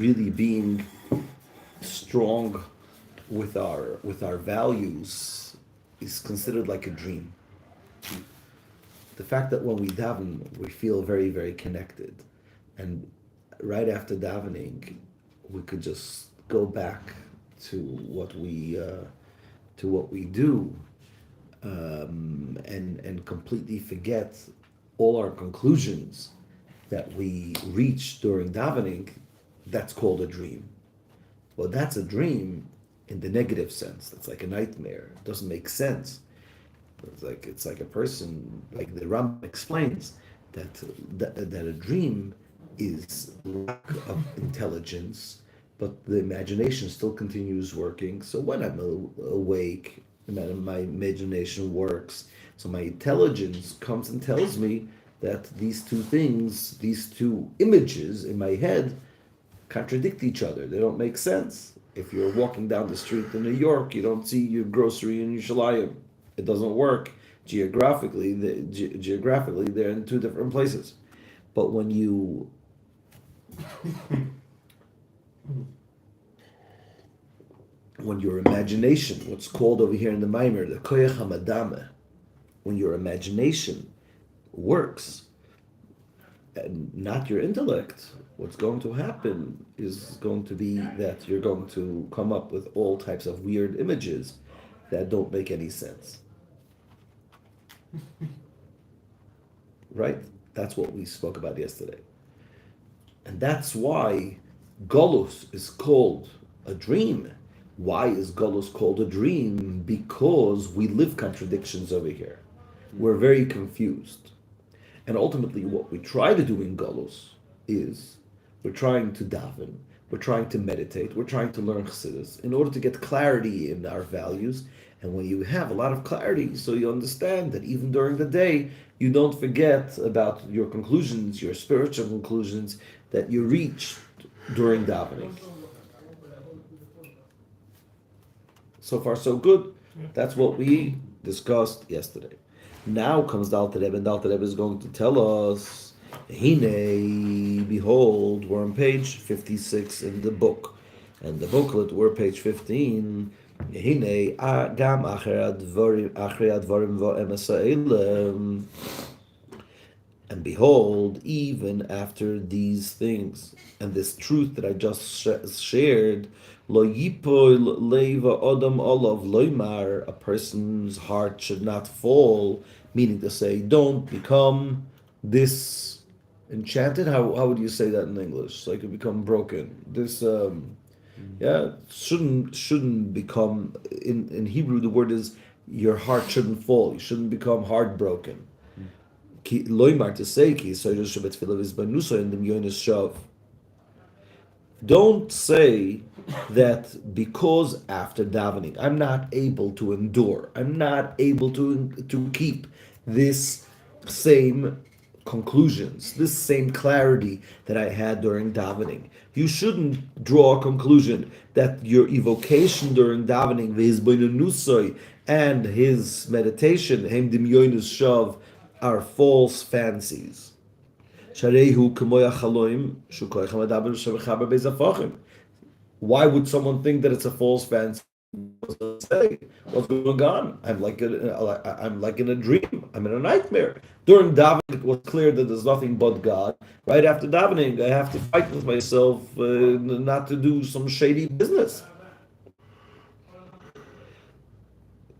really being strong with our values is considered like a dream. The fact that when we daven, we feel very, very connected, and right after davening, we could just go back to what we do, and completely forget all our conclusions that we reach during davening. That's called a dream. Well, that's a dream in the negative sense. That's like a nightmare. It doesn't make sense. It's like a person, like the Ram explains, that a dream is lack of intelligence, but the imagination still continues working. So when I'm awake, my imagination works. So my intelligence comes and tells me that these two things, these two images in my head, contradict each other. They don't make sense. If you're walking down the street in New York, you don't see your grocery in Yerushalayim. It doesn't work geographically. Geographically, they're in two different places. But when your imagination, what's called over here in the Maimer, the koyach hamadame, when your imagination works and not your intellect, what's going to happen is going to be that you're going to come up with all types of weird images that don't make any sense. Right? That's what we spoke about yesterday. And that's why Golus is called a dream. Why is Golus called a dream? Because we live contradictions over here. We're very confused. And ultimately what we try to do in Golus is we're trying to daven, we're trying to meditate, we're trying to learn Chassidus in order to get clarity in our values. And when you have a lot of clarity, so you understand that even during the day, you don't forget about your conclusions, your spiritual conclusions that you reach during davening. So far, so good. That's what we discussed yesterday. Now comes the Alter Rebbe, and the Alter Rebbe is going to tell us, Hine, behold, we're on page 56 in the book. And the booklet, we're page 15. Hine, gam achei advarim va'emes ha'elem. And behold, even after these things, and this truth that I just shared, lo yipoil leva odam olav loymar, a person's heart should not fall, meaning to say, don't become disenchanted. How would you say that in English? Like, it become broken. Shouldn't become, in Hebrew the word is, your heart shouldn't fall. You shouldn't become heartbroken. Loymar, to say, don't say that because after davening I'm not able to endure, I'm not able to keep this same conclusions, this same clarity that I had during davening. You shouldn't draw a conclusion that your evocation during davening, and his meditation, are false fancies. Why would someone think that it's a false fancy? What's going on? I'm like in a dream. I'm in a nightmare. During davening, it was clear that there's nothing but God. Right after davening, I have to fight with myself not to do some shady business.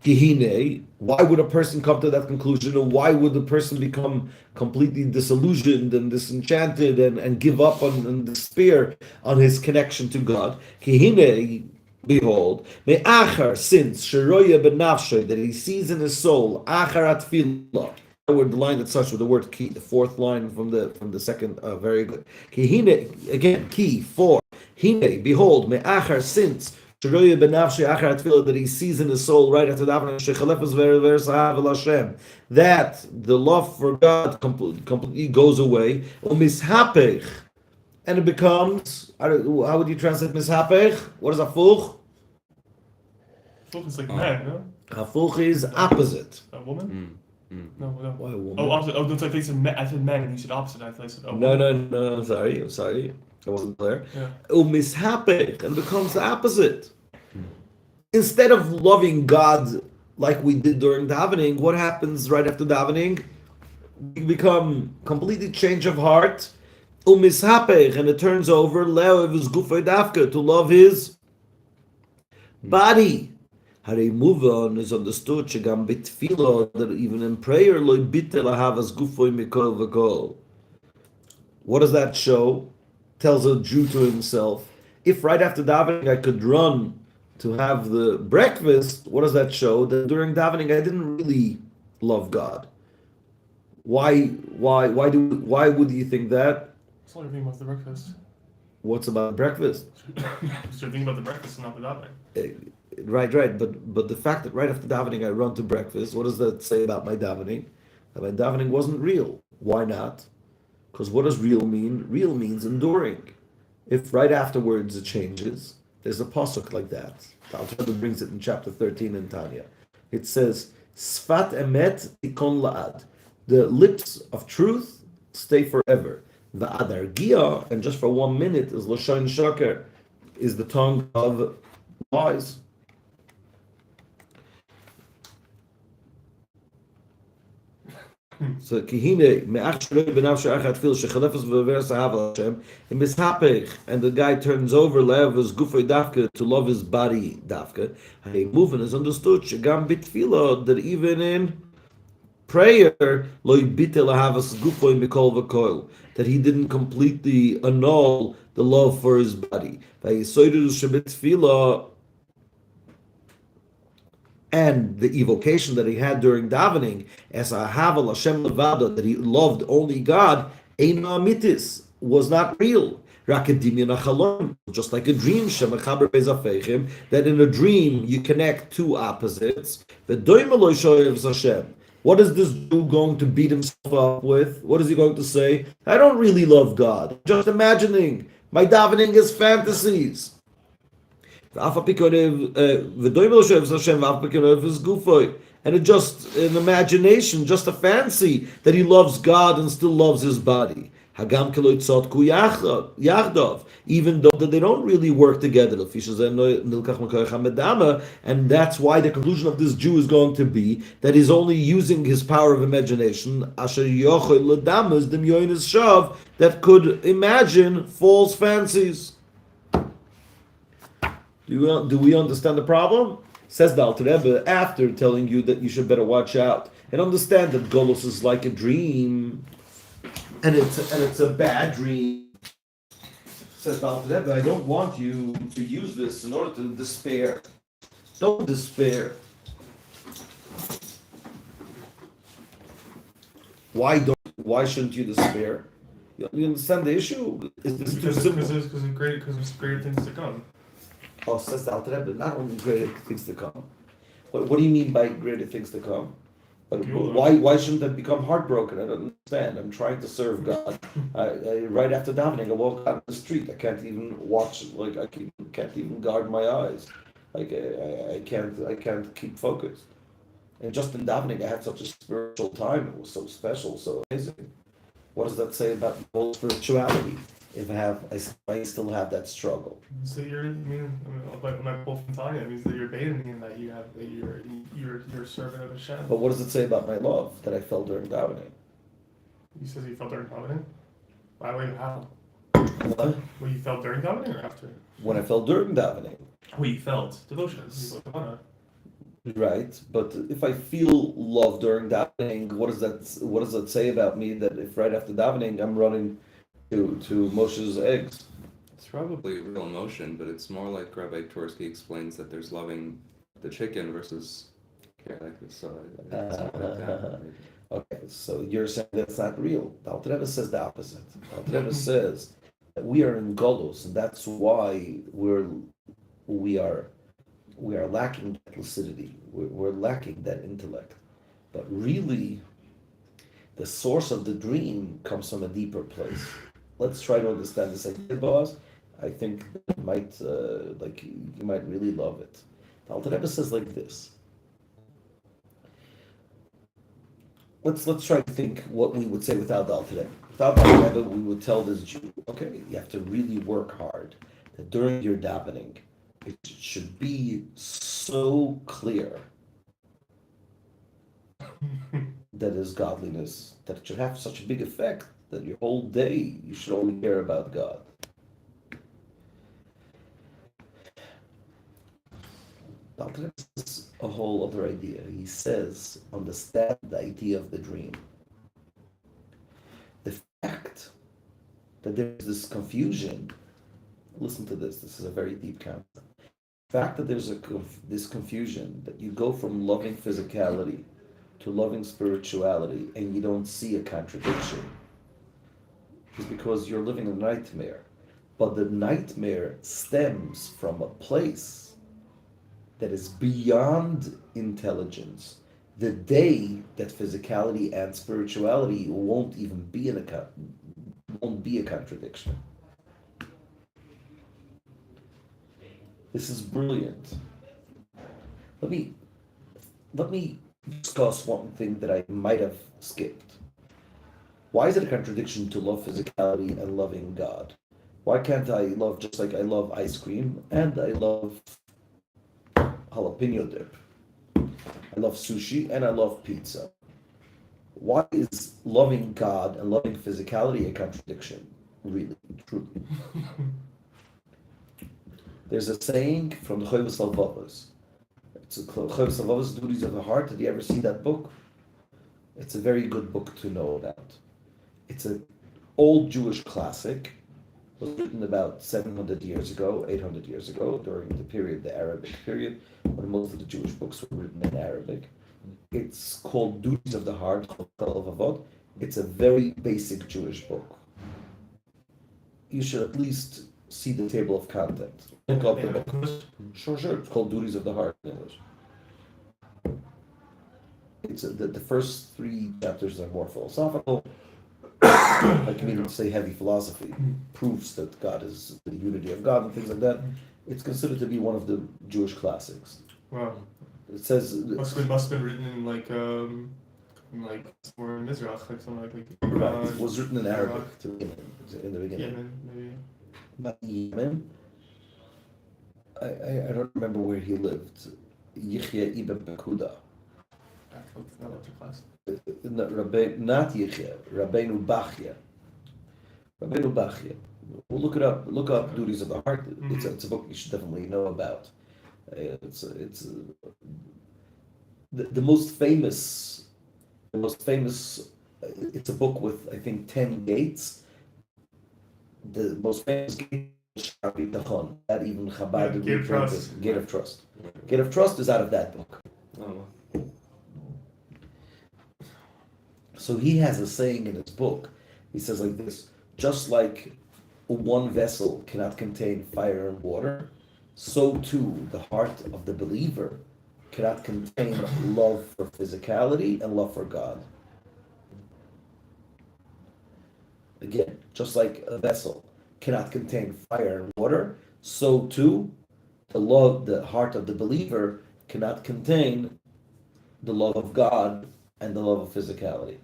Kihine, why would a person come to that conclusion, or why would the person become completely disillusioned and disenchanted and give up and despair on his connection to God? Kihine, behold, me'achar, since sheroya benafshay, that he sees in his soul, achar atfilah. The line that starts with the word ki, the fourth line from the second, very good. Kihine, again, ki, for, hine, behold, me'achar, since that he sees in his soul right after davening that the love for God completely goes away, and it becomes, how would you translate mishapech? What is hafuch? Hafuch is like man, no? Hafuch is opposite. A woman? No. Why a woman? Oh, opposite. Oh, no, I said man, and you said opposite. I thought I said no. I'm sorry. I wasn't clear. Yeah. Umishapech, and becomes the opposite. Instead of loving God like we did during davening, what happens right after davening? We become completely change of heart. Umishapech, and it turns over le'ohev his gufay dafka, to love his body. Harei move on is understood shegam bitfilo, that even in prayer loy bitel ahavas gufay mikol v'kol. What does that show? Tells a Jew to himself, if right after davening I could run to have the breakfast, what does that show? That during davening I didn't really love God. Why would you think that? It's all you're thinking about the breakfast. What's about breakfast? Because you're thinking about the breakfast and not the davening. Right. But the fact that right after davening I run to breakfast, what does that say about my davening? That my davening wasn't real. Why not? Because what does real mean? Real means enduring. If right afterwards it changes, there's a pasuk like that. The Alter Rebbe brings it in chapter 13 in Tanya. It says, Sfat emet ikon la'ad. The lips of truth stay forever. Va'ad argia, and just for 1 minute, is lashon shaker, is the tongue of lies. So kihine me'ach shloi b'nav she'achad fil shechalefes v'veres ahav Hashem and mishapech, and the guy turns over lev his gufay dafka, to love his body dafka. Hey, movement is understood shegam bitfila, that even in prayer loy bitel ahavas gufay mikol v'kol, that he didn't completely annul the love for his body. Vayisoidu shebitfila, and the evocation that he had during davening, as a havel Hashem levada, that he loved only God, ein amitis, was not real. Rakadimyan achalon, just like a dream, shemachaber bezafechim, that in a dream you connect two opposites. V'doimeloi shoyev Hashem. What is this Jew going to beat himself up with? What is he going to say? I don't really love God. I'm just imagining. My davening is fantasies. And it's just an imagination, just a fancy, that he loves God and still loves his body. Even though that they don't really work together. And that's why the conclusion of this Jew is going to be that he's only using his power of imagination, that could imagine false fancies. Do we understand the problem? Says the Alter Rebbe, after telling you that you should better watch out and understand that Golos is like a dream, and it's a bad dream. Says the Alter Rebbe, I don't want you to use this in order to despair. Don't despair. Why shouldn't you despair? You understand the issue? Is this too simple? Because there's greater things to come. Oh, says the Alter Rebbe, not only greater things to come. What do you mean by greater things to come? Why shouldn't I become heartbroken? I don't understand. I'm trying to serve God. Right after davening, I walk out the street. I can't even watch. Like I can't even guard my eyes. Like I can't keep focused. And just in davening, I had such a spiritual time. It was so special, so amazing. What does that say about the whole spirituality? If I still have that struggle. So when I pull from Tanya, it means that you're bathing in that you're a servant of Hashem. But what does it say about my love that I felt during davening? You said you felt during davening? How? What? What you felt during davening or after? When I felt during davening. What you felt? Devotion. Right, but if I feel love during davening, what does that say about me? That if right after davening I'm running to Moshe's eggs. It's probably real emotion, but it's more like Rabbi Twersky explains that there's loving the chicken versus care like this. So it's not like that. Okay, so you're saying that's not real. The Alter Rebbe says the opposite. The Alter Rebbe says that we are in Golos, and that's why we are lacking that lucidity. We're lacking that intellect. But really, the source of the dream comes from a deeper place. Let's try to understand this idea, boss. I think you might really love it. The Alter Rebbe says like this. Let's try to think what we would say without the Alter Rebbe. without that Rebbe, we would tell this Jew, okay, you have to really work hard. That during your davening, it should be so clear that is godliness, that it should have such a big effect that your whole day you should only care about God. Dr. has a whole other idea. He says, understand the idea of the dream. The fact that there's this confusion, listen to this is a very deep concept. The fact that there's this confusion, that you go from loving physicality to loving spirituality and you don't see a contradiction, is because you're living a nightmare. But the nightmare stems from a place that is beyond intelligence. The day that physicality and spirituality won't even be a contradiction. This is brilliant. Let me discuss one thing that I might have skipped. Why is it a contradiction to love physicality and loving God? Why can't I love just like I love ice cream and I love jalapeno dip? I love sushi and I love pizza. Why is loving God and loving physicality a contradiction? Really, truly. There's a saying from the Chovos HaLevavos. It's a Chovos HaLevavos, Duties of the Heart. Did you ever see that book? It's a very good book to know about. It's an old Jewish classic. It was written about 700 years ago, 800 years ago, during the Arabic period, when most of the Jewish books were written in Arabic. It's called Duties of the Heart. It's a very basic Jewish book. You should at least see the table of contents. Look up the book. Sure. It's called Duties of the Heart in English. It's the first 3 chapters are more philosophical. I can even say heavy philosophy, proves that God is the unity of God and things like that. It's considered to be one of the Jewish classics. Wow. It says must have been written in like somewhere in Israel, like something like right. It was written in Arabic in the beginning. Yemen, maybe. Not Yemen. I don't remember where he lived. Yichya ibn Bakuda. Not Yichya, Rabbeinu Bachya. Rabbeinu Bachya. We'll look it up. Look up Duties of the Heart. It's a book you should definitely know about. It's the most famous. It's a book with I think 10 gates. The most famous gate is Shar Bitachon. That even Chabad Gate of Trust. Gate of Trust. Gate of Trust is out of that book. Oh. So he has a saying in his book. He says like this: just like one vessel cannot contain fire and water, so too the heart of the believer cannot contain love for physicality and love for God. Again, just like a vessel cannot contain fire and water, so too the heart of the believer cannot contain the love of God and the love of physicality.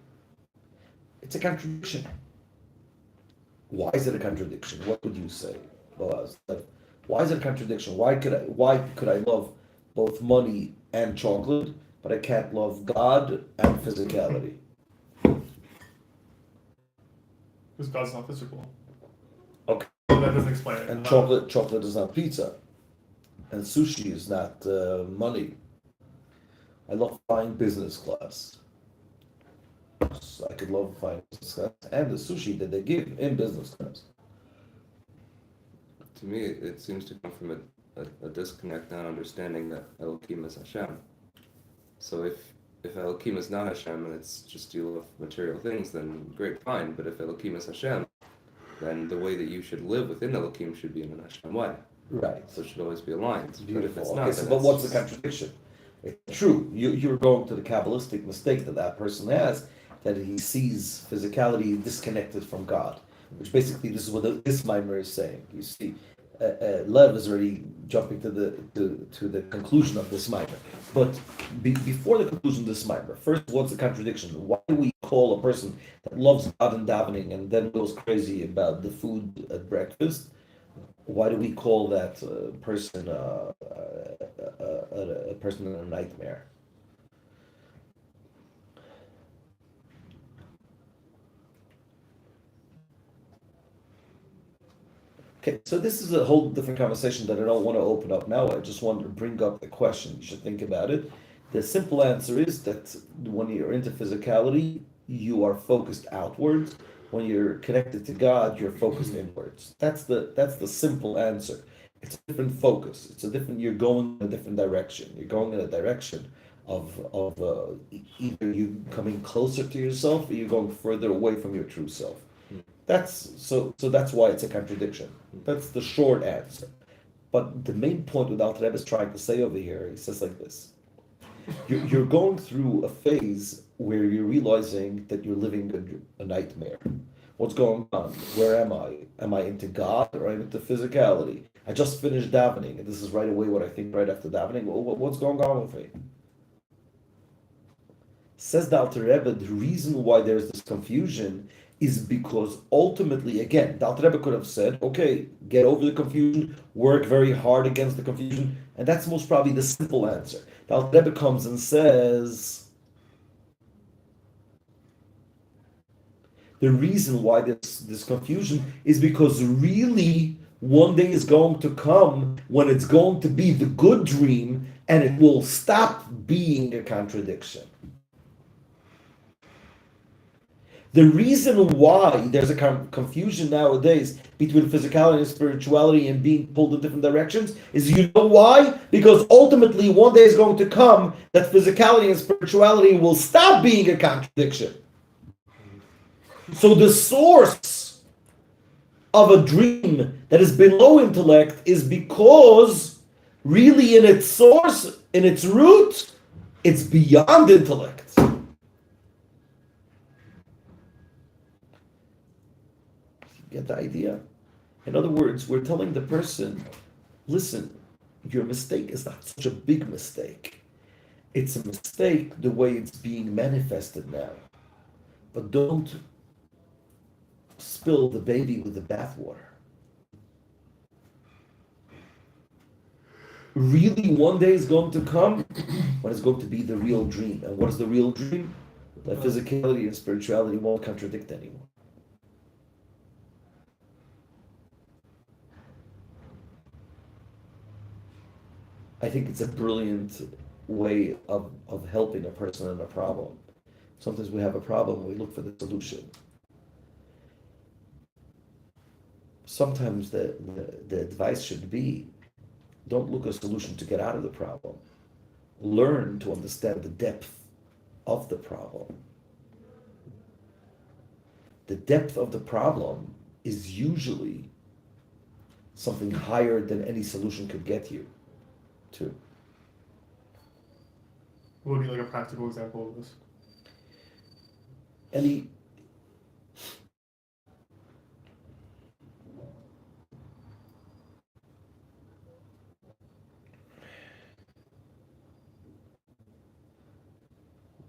It's a contradiction. Why is it a contradiction? What would you say, Boaz? Why is it a contradiction? Why could I love both money and chocolate, but I can't love God and physicality? Because God's not physical. Okay. Well, that doesn't explain it. And chocolate is not pizza, and sushi is not money. I love flying business class. I could love flying business class and the sushi that they give in business class. To me, it seems to come from a disconnect, not understanding that Elohim is Hashem. So if Elohim is not Hashem and it's just you love material things, then great, fine. But if Elohim is Hashem, then the way that you should live within Elohim should be in an Hashem way. Right. So it should always be aligned. It's beautiful. But if it's Okay, not, so, then but it's what's the just- contradiction? It's true. You're going to the Kabbalistic mistake that person has, that he sees physicality disconnected from God, which basically this is what this mimer is saying. You see, Lev is already jumping to the conclusion of this mimer. But before the conclusion of this mimer, first, what's the contradiction? Why do we call a person that loves God and davening and then goes crazy about the food at breakfast? Why do we call that person a person in a nightmare? Okay, so this is a whole different conversation that I don't want to open up now. I just want to bring up the question. You should think about it. The simple answer is that when you're into physicality, you are focused outwards. When you're connected to God, you're focused inwards. That's the simple answer. It's a different focus. It's a different. You're going in a different direction. You're going in a direction of either you coming closer to yourself or you're going further away from your true self. That's why it's a contradiction. That's the short answer. But the main point what Alter Rebbe is trying to say over here, he says like this. You're going through a phase where you're realizing that you're living a nightmare. What's going on? Where am I? Am I into God or am I into physicality? I just finished davening, and this is right away what I think right after davening. Well, what's going on with me? Says the Alter Rebbe, the reason why there's this confusion is because ultimately, again, the Alter Rebbe could have said, okay, get over the confusion, work very hard against the confusion, and that's most probably the simple answer. The Alter Rebbe comes and says, the reason why this confusion is because really one day is going to come when it's going to be the good dream and it will stop being a contradiction. The reason why there's a confusion nowadays between physicality and spirituality and being pulled in different directions is, you know why? Because ultimately one day is going to come that physicality and spirituality will stop being a contradiction. So the source of a dream that is below intellect is because really in its source, in its root, it's beyond intellect. Get the idea? In other words, we're telling the person, listen, your mistake is not such a big mistake. It's a mistake the way it's being manifested now. But don't spill the baby with the bathwater. Really, one day is going to come when it's going to be the real dream. And what is the real dream? That physicality and spirituality won't contradict anymore. I think it's a brilliant way of helping a person in a problem. Sometimes we have a problem, we look for the solution. Sometimes the advice should be, don't look at a solution to get out of the problem. Learn to understand the depth of the problem. The depth of the problem is usually something higher than any solution could get you to. What would be like a practical example of this?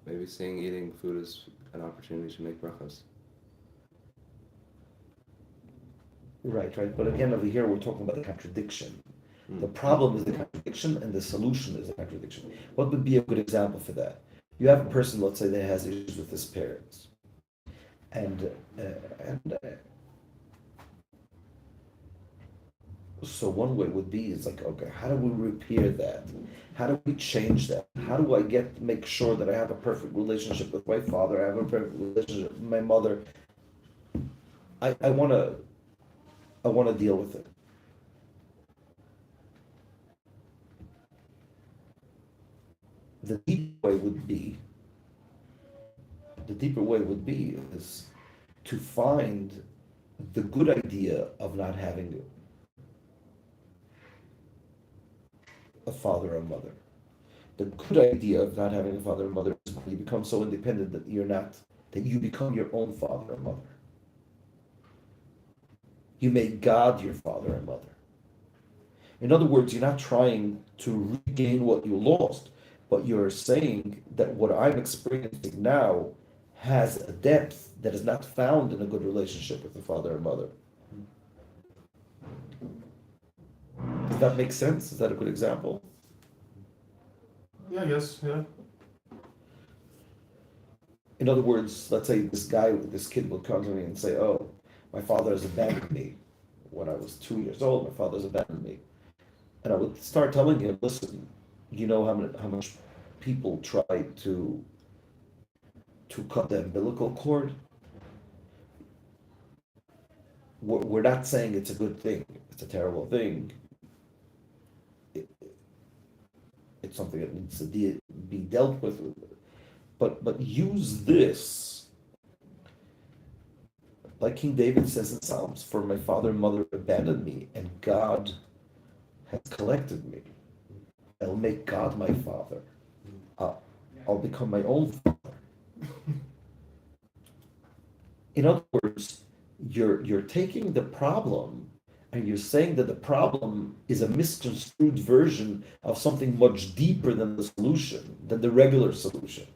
Maybe seeing eating food as an opportunity to make brachos. Right. But again, over here, we're talking about the contradiction. The problem is the contradiction, and the solution is the contradiction. What would be a good example for that? You have a person, let's say, that has issues with his parents, and so one way would be, it's like, okay, how do we repair that? How do we change that? How do I make sure that I have a perfect relationship with my father? I have a perfect relationship with my mother. I want to deal with it. The deeper way would be is to find the good idea of not having a father or mother. The good idea of not having a father or mother is when you become so independent that you become your own father or mother. You make God your father and mother. In other words, you're not trying to regain what you lost, but you're saying that what I'm experiencing now has a depth that is not found in a good relationship with the father and mother. Does that make sense? Is that a good example? Yeah, I guess, yeah. In other words, let's say this kid will come to me and say, "Oh, my father has abandoned me when I was 2 years old. My father's abandoned me," and I would start telling him, "Listen, you know how much people try to cut the umbilical cord. We're not saying it's a good thing. It's a terrible thing. It, it's something that needs to be dealt with. But use this, like King David says in Psalms, for my father and mother abandoned me, and God has collected me. I'll make God my father. I'll become my own father." In other words, you're taking the problem and you're saying that the problem is a misconstrued version of something much deeper than the solution, than the regular solution.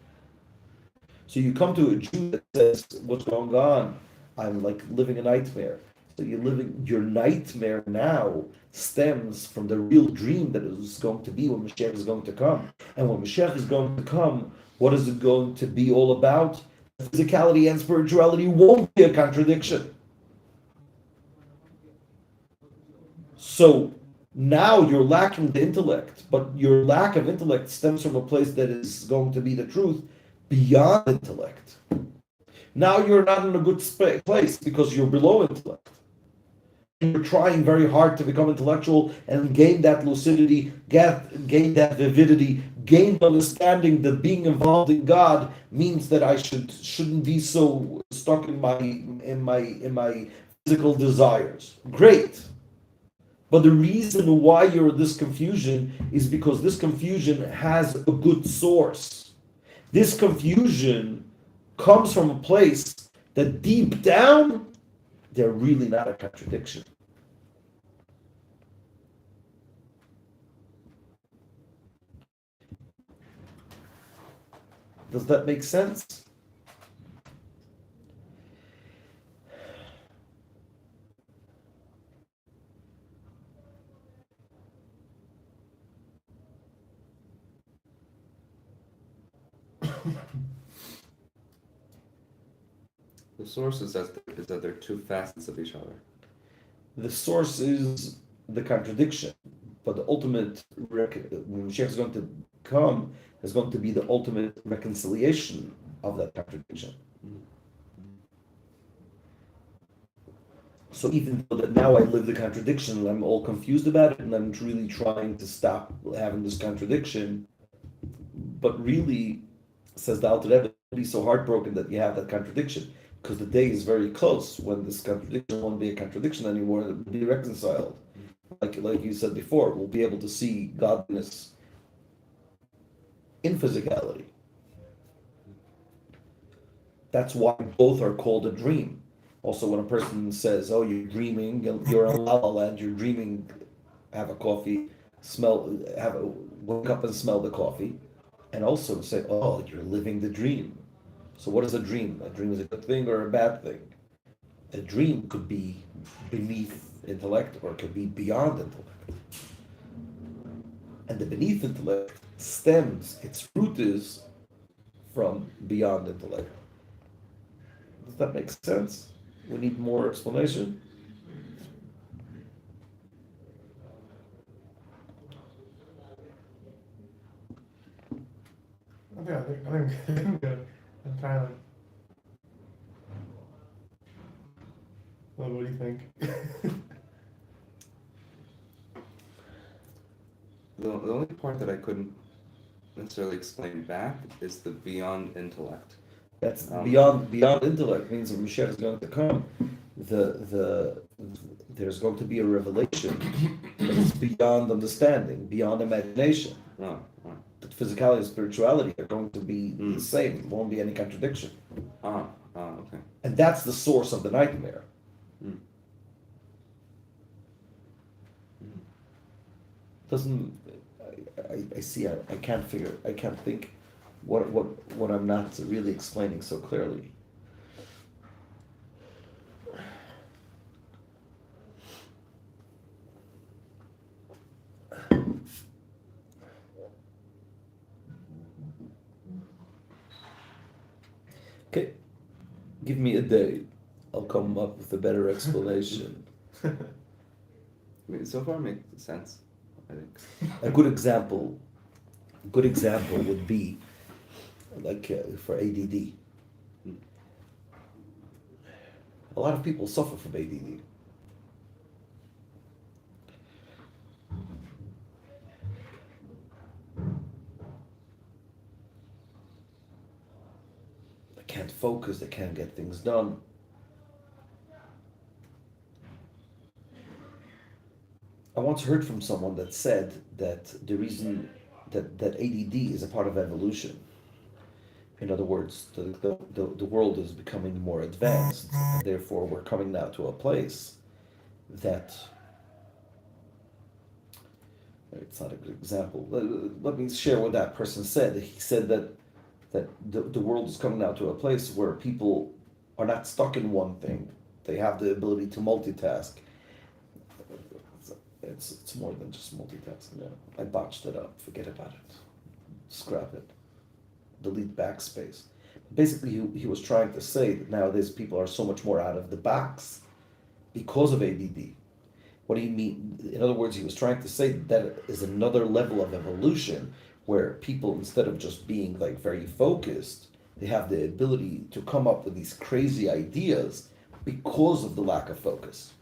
So you come to a Jew that says, "What's going on? I'm like living a nightmare." So your nightmare now stems from the real dream that is going to be when Mashiach is going to come. And when Mashiach is going to come, what is it going to be all about? Physicality and spirituality won't be a contradiction. So now you're lacking the intellect, but your lack of intellect stems from a place that is going to be the truth beyond intellect. Now you're not in a good place because you're below intellect. You're trying very hard to become intellectual and gain that lucidity, gain that vividity, gain the understanding that being involved in God means that I shouldn't be so stuck in my physical desires. Great. But the reason why you're in this confusion is because this confusion has a good source. This confusion comes from a place that deep down, they're really not a contradiction. Does that make sense? The source is that they're two facets of each other. The source is the contradiction, but the ultimate, when Mashiach is going to come, is going to be the ultimate reconciliation of that contradiction. So even though that now I live the contradiction and I'm all confused about it and I'm really trying to stop having this contradiction, but really, says the Alter Rebbe, be so heartbroken that you have that contradiction, because the day is very close when this contradiction won't be a contradiction anymore, it will be reconciled. Like you said before, we'll be able to see godliness in physicality. That's why both are called a dream. Also, when a person says, "Oh, you're dreaming," you're in La La Land, you're dreaming, have a coffee, wake up and smell the coffee, and also say, "Oh, you're living the dream." So, what is a dream? A dream is a good thing or a bad thing? A dream could be beneath intellect or it could be beyond intellect. And the beneath intellect stems, its root is from beyond intellect. Does that make sense? We need more explanation. I think good. I'm trying to. What do you think? The only part that I couldn't necessarily explain back is the beyond intellect. That's beyond intellect means that Mashiach is going to come. There's going to be a revelation that is beyond understanding, beyond imagination. Oh, oh. That physicality and spirituality are going to be the same. There won't be any contradiction. Okay. And that's the source of the nightmare. doesn't. I see. I can't figure. I can't think. What I'm not really explaining so clearly. Okay, give me a day. I'll come up with a better explanation. I mean, so far makes sense, I think. A good example would be like for ADD. A lot of people suffer from ADD. They can't focus, they can't get things done. I once heard from someone that said that the reason that ADD is a part of evolution. In other words, the world is becoming more advanced, and therefore we're coming now to a place that, it's not a good example. Let me share what that person said. He said that the world is coming now to a place where people are not stuck in one thing. They have the ability to multitask. It's more than just multitasking. Yeah. I botched it up. Forget about it. Scrap it. Delete backspace. Basically, he was trying to say that nowadays people are so much more out of the box because of ADD. What do you mean? In other words, he was trying to say that is another level of evolution where people, instead of just being like very focused, they have the ability to come up with these crazy ideas because of the lack of focus.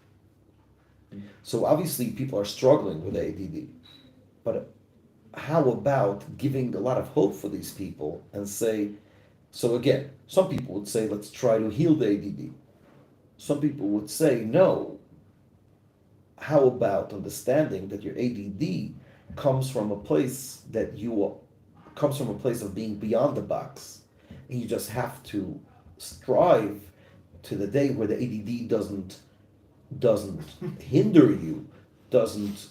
So obviously people are struggling with ADD, but how about giving a lot of hope for these people and say, so again, some people would say, let's try to heal the ADD. Some people would say, no. How about understanding that your ADD comes from a place of being beyond the box, and you just have to strive to the day where the ADD doesn't hinder you, doesn't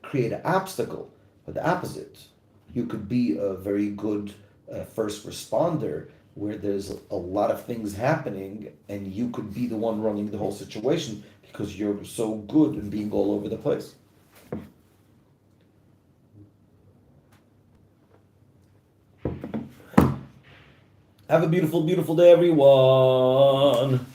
create an obstacle, but the opposite. You could be a very good first responder where there's a lot of things happening and you could be the one running the whole situation because you're so good in being all over the place. Have a beautiful, beautiful day, everyone.